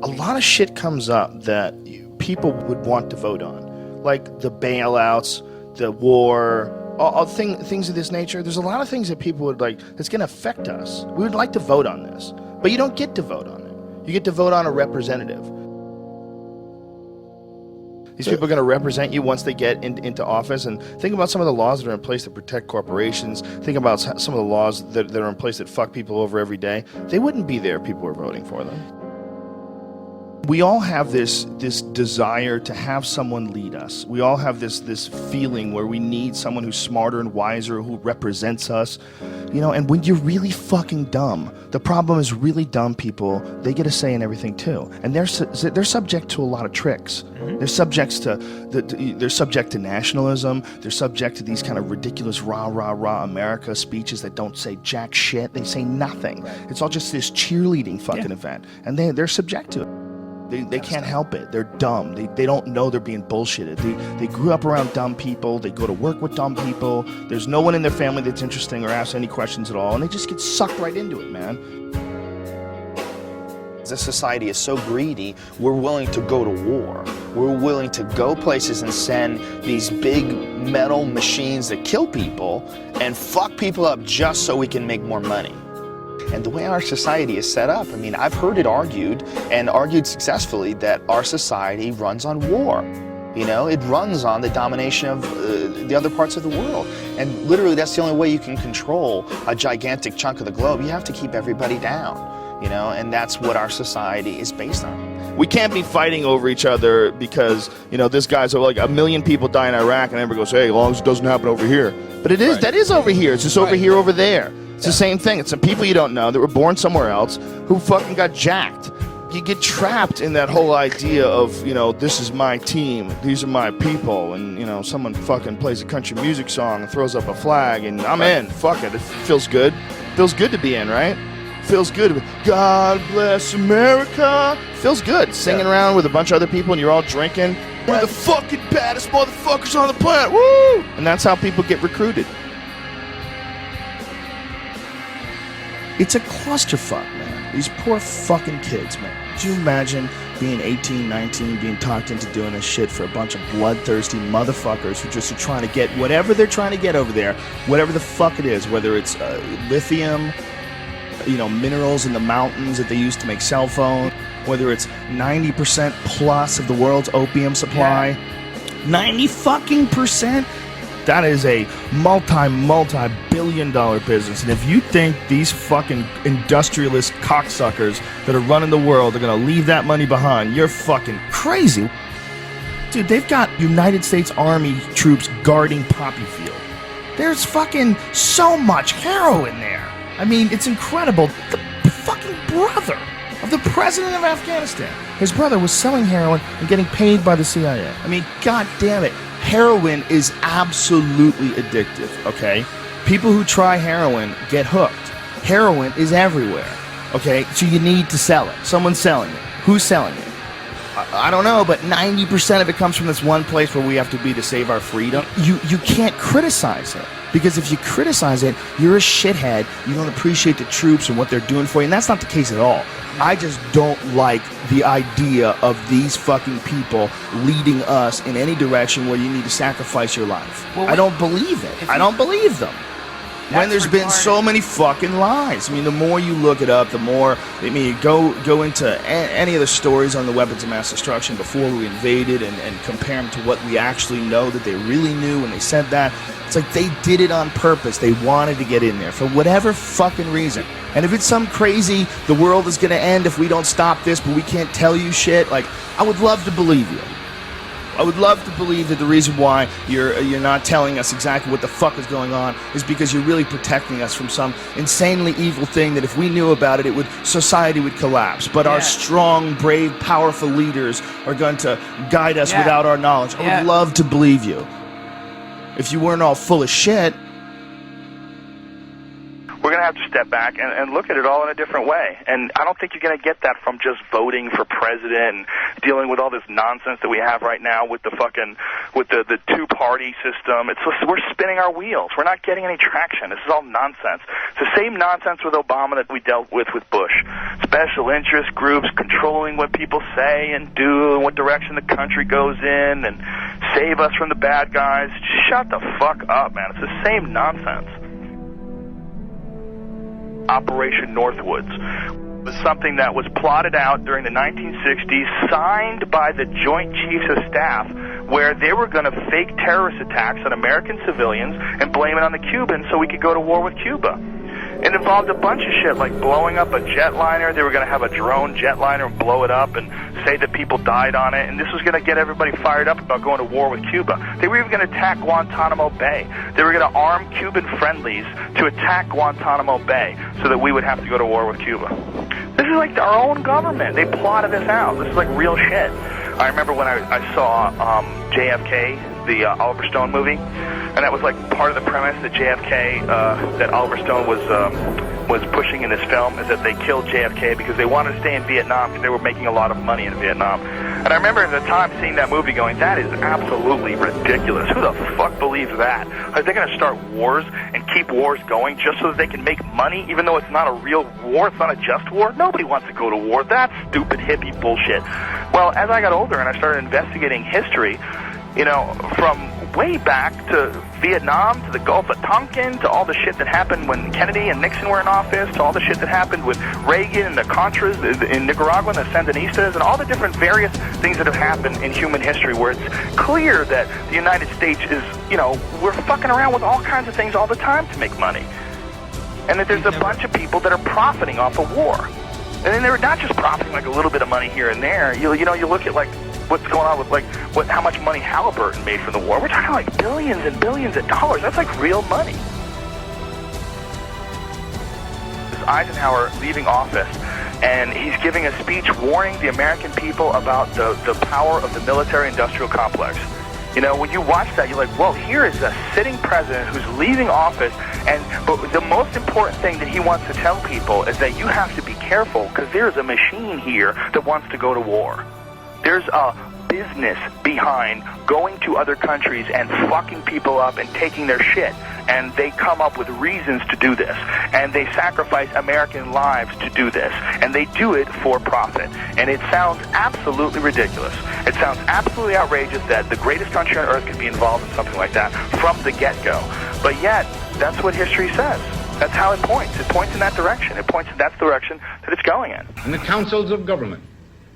a lot of shit comes up that people would want to vote on, like the bailouts, the war, all things of this nature. There's a lot of things that people would like that's going to affect us. We would like to vote on this, but you don't get to vote on it. You get to vote on a representative. These people are going to represent you once they get into office. And think about some of the laws that are in place to protect corporations. Think about some of the laws that are in place that fuck people over every day. They wouldn't be there if people were voting for them. We all have this desire to have someone lead us. We all have this feeling where we need someone who's smarter and wiser, who represents us. You know, and when you're really fucking dumb, the problem is really dumb people, they get a say in everything too. And they're subject to a lot of tricks. Mm-hmm. They're subject to nationalism. They're subject to these kind of ridiculous rah, rah, rah America speeches that don't say jack shit. They say nothing. It's all just this cheerleading fucking event. And they're subject to it. They can't help it. They're dumb. They don't know they're being bullshitted. They grew up around dumb people. They go to work with dumb people. There's no one in their family that's interesting or asks any questions at all. And they just get sucked right into it, man. This society is so greedy, we're willing to go to war. We're willing to go places and send these big metal machines that kill people and fuck people up just so we can make more money. And the way our society is set up, I mean, I've heard it argued, and argued successfully, that our society runs on war. You know, it runs on the domination of the other parts of the world. And literally, that's the only way you can control a gigantic chunk of the globe. You have to keep everybody down, you know, and that's what our society is based on. We can't be fighting over each other because, you know, this guy's like 1 million people die in Iraq, and everybody goes, hey, as long as it doesn't happen over here. But it is, right. That is over here. It's just over here, over there. It's the same thing. It's some people you don't know that were born somewhere else who fucking got jacked. You get trapped in that whole idea of, you know, this is my team, these are my people, and, you know, someone fucking plays a country music song and throws up a flag, and I'm in. Fuck it. It feels good. Feels good to be in, right? Feels good. God bless America. Feels good. Singing around with a bunch of other people and you're all drinking. We're the fucking baddest motherfuckers on the planet. Woo! And that's how people get recruited. It's a clusterfuck, man. These poor fucking kids, man. Could you imagine being 18, 19, being talked into doing this shit for a bunch of bloodthirsty motherfuckers who just are trying to get whatever they're trying to get over there, whatever the fuck it is, whether it's lithium, you know, minerals in the mountains that they use to make cell phones, whether it's 90% plus of the world's opium supply, 90% That is a multi-billion-dollar business. And if you think these fucking industrialist cocksuckers that are running the world are going to leave that money behind, you're fucking crazy. Dude, they've got United States Army troops guarding Poppy Field. There's fucking so much heroin there. I mean, it's incredible. The fucking brother of the president of Afghanistan, his brother was selling heroin and getting paid by the CIA. I mean, god damn it. Heroin is absolutely addictive, okay? People who try heroin get hooked. Heroin is everywhere, okay? So you need to sell it. Someone's selling it. Who's selling it? I don't know, but 90% of it comes from this one place where we have to be to save our freedom. You can't criticize it, because if you criticize it, you're a shithead. You don't appreciate the troops and what they're doing for you, and that's not the case at all. I just don't like the idea of these fucking people leading us in any direction where you need to sacrifice your life. Well, I don't believe it. I don't believe them. When there's been so many fucking lies. I mean, the more you look it up, the more, I mean, you go into any of the stories on the weapons of mass destruction before we invaded and compare them to what we actually know that they really knew when they said that. It's like they did it on purpose. They wanted to get in there for whatever fucking reason. And if it's some crazy, the world is going to end if we don't stop this, but we can't tell you shit, like, I would love to believe you. I would love to believe that the reason why you're not telling us exactly what the fuck is going on is because you're really protecting us from some insanely evil thing that if we knew about it, society would collapse. But our strong, brave, powerful leaders are going to guide us without our knowledge. I would love to believe you. If you weren't all full of shit. We're going to have to step back and look at it all in a different way. And I don't think you're going to get that from just voting for president and dealing with all this nonsense that we have right now with the the two-party system. We're spinning our wheels. We're not getting any traction. This is all nonsense. It's the same nonsense with Obama that we dealt with Bush. Special interest groups controlling what people say and do and what direction the country goes in and save us from the bad guys. Just shut the fuck up, man. It's the same nonsense. Operation Northwoods was something that was plotted out during the 1960s, signed by the Joint Chiefs of Staff, where they were going to fake terrorist attacks on American civilians and blame it on the Cubans so we could go to war with Cuba. It involved a bunch of shit, like blowing up a jetliner. They were going to have a drone jetliner and blow it up and say that people died on it, and this was going to get everybody fired up about going to war with Cuba. They were even going to attack Guantanamo Bay. They were going to arm Cuban friendlies to attack Guantanamo Bay so that we would have to go to war with Cuba. This is like our own government. They plotted this out. This is like real shit. I remember when I saw JFK, the Oliver Stone movie, and that was like part of the premise that JFK, that Oliver Stone was pushing in this film, is that they killed JFK because they wanted to stay in Vietnam because they were making a lot of money in Vietnam. And I remember at the time seeing that movie going, that is absolutely ridiculous. Who the fuck believes that? Are they going to start wars and keep wars going just so that they can make money, even though it's not a real war, it's not a just war? Nobody wants to go to war. That's stupid hippie bullshit. Well, as I got older and I started investigating history, you know, from way back to Vietnam, to the Gulf of Tonkin, to all the shit that happened when Kennedy and Nixon were in office, to all the shit that happened with Reagan and the Contras in Nicaragua and the Sandinistas, and all the different various things that have happened in human history where it's clear that the United States is, you know, we're fucking around with all kinds of things all the time to make money. And that there's a bunch of people that are profiting off of war. And then they're not just profiting like a little bit of money here and there. You look at like what's going on with like how much money Halliburton made from the war. We're talking like billions and billions of dollars. That's like real money. Eisenhower leaving office, and he's giving a speech warning the American people about the power of the military-industrial complex. You know, when you watch that, you're like, well, here is a sitting president who's leaving office, but the most important thing that he wants to tell people is that you have to be careful because there's a machine here that wants to go to war. There's a business behind going to other countries and fucking people up and taking their shit. And they come up with reasons to do this. And they sacrifice American lives to do this. And they do it for profit. And it sounds absolutely ridiculous. It sounds absolutely outrageous that the greatest country on earth could be involved in something like that from the get-go. But yet, that's what history says. That's how it points. It points in that direction. It points in that direction that it's going in. In the councils of government,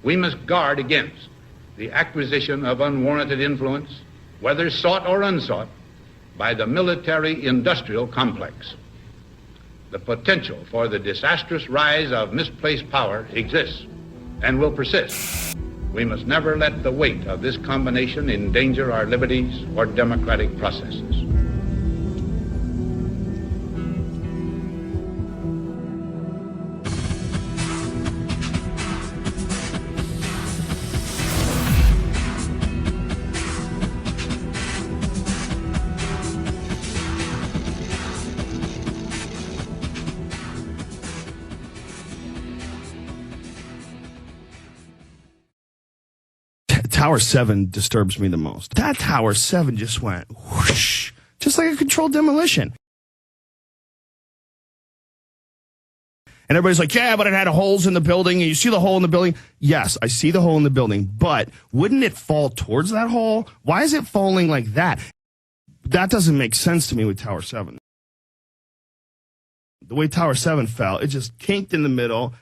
we must guard against the acquisition of unwarranted influence, whether sought or unsought, by the military-industrial complex. The potential for the disastrous rise of misplaced power exists and will persist. We must never let the weight of this combination endanger our liberties or democratic processes. Tower 7 disturbs me the most. That Tower 7 just went whoosh, just like a controlled demolition. And everybody's like, yeah, but it had holes in the building. And you see the hole in the building? Yes, I see the hole in the building. But wouldn't it fall towards that hole? Why is it falling like that? That doesn't make sense to me with Tower 7. The way Tower 7 fell, it just kinked in the middle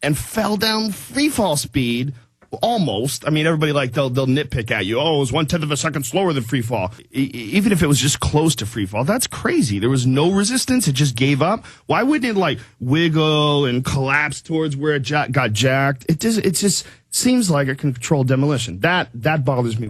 and fell down free fall speed. Almost. I mean, everybody they'll nitpick at you. Oh, it was 1/10 of a second slower than free fall. Even if it was just close to free fall, that's crazy. There was no resistance. It just gave up. Why wouldn't it wiggle and collapse towards where it got jacked? It just seems like a controlled demolition. That bothers me.